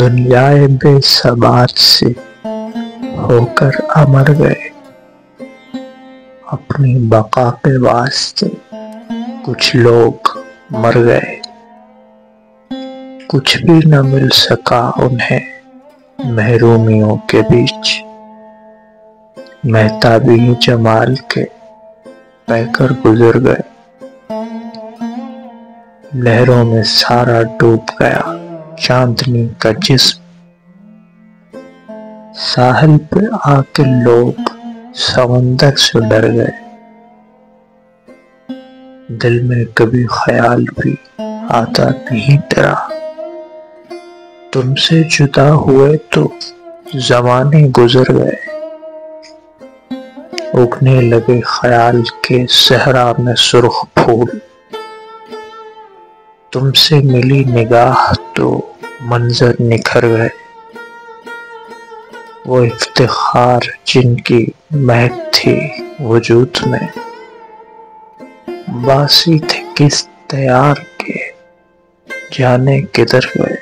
دنیائے بے ثبات سے ہو کر امر گئے، اپنی بقا کے واسطے کچھ لوگ مر گئے، کچھ بھی نہ مل سکا انہیں محرومیوں کے بیچ، مہتابی جمال کے بہہ کر گزر گئے، لہروں میں سارا ڈوب گیا چاندنی کا جسم، ساحل پہ آ کے لوگ سمندر سے ڈر گئے، دل میں کبھی خیال بھی آتا نہیں تیرا، تم سے جدا ہوئے تو زمانے گزر گئے، اگنے لگے خیال کے صحرا میں سرخ پھول، تم سے ملی نگاہ تو منظر نکھر گئے، وہ افتخار جن کی مہک تھی وجود میں، باسی تھے کس دیار کے جانے کدھر گئے۔